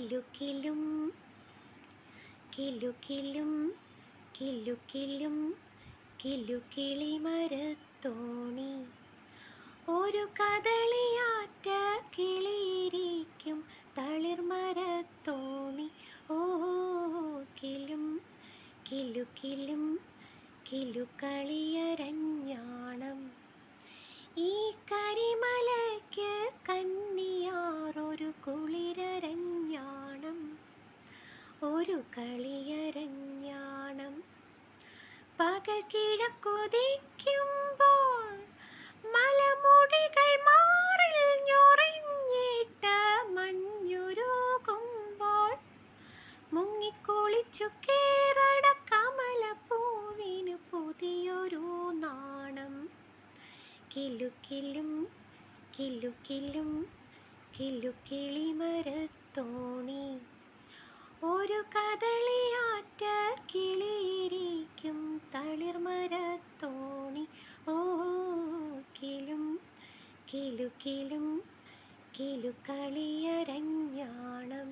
കിലുകിലും കിലുകിലും കിലുകിലും കിലുകിളി മരത്തോണി ഒരു കദളിയാറ്റ കിളിയിരിക്കും തളിർമരത്തോണി. ഓ കിലും കിലുകിലും കിലുക്കളിയരഞ്ഞാണം ഈ കരിമലയ്ക്ക് കന്നിയാറൊരു കുളിരരഞ്ഞാണം ഒരു കളിയരഞ്ഞാണം. പകൽ കിഴക്കുദിക്കുമ്പോൾ മലമുടികൾ മാറിൽ ഞൊറിഞ്ഞിട്ട് മഞ്ഞുരുകുമ്പോൾ മുങ്ങിക്കുളിച്ചു കേറട കമലപ്പൂവിന് പുതിയൊരു നാണം. കിലുകിലും കിലുകിലും കിലുകിളി മരത്തോണി ഒരു കദളിയാറ്റ കിളിയിരിക്കും തളിർമരത്തോണി. ഓ കിലും കിലുകിലും കിലുക്കളിയരഞ്ഞാണം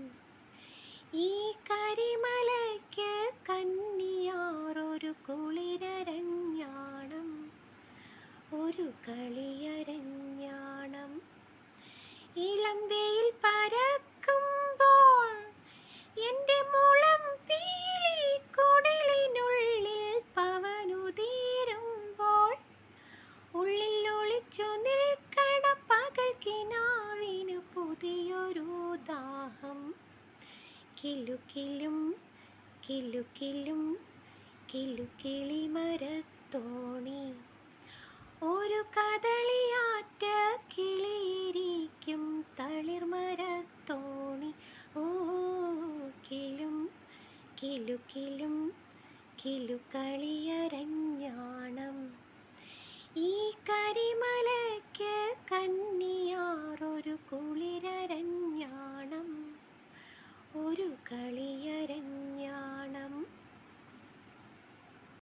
ഈ കരിമലയ്ക്ക് കന്നിയാറൊരു കുളിരരഞ്ഞാണം ഒരു കളിയരഞ്ഞാണം. ഇളം വെയിൽ പരക്കുമ്പോൾ എൻ്റെ മുളം പീലി കുടിലിനുള്ളിൽ പവനുതീരുമ്പോൾ ഉള്ളിൽ ഒളിച്ചു നിൽക്കണ പകൽ കിനാവിന് പുതിയൊരു ദാഹം. കിലുകിലും കിലുകിലും കിലുകിളി മരത്തോണി ഒരു കദളിയാറ്റ കിളിയിരിക്കും തളിർമരത്തോണി. ഓ കിലും കിലുകിലും കിലുക്കളിയരഞ്ഞാണം ഈ കരിമലയ്ക്ക് കന്നിയാ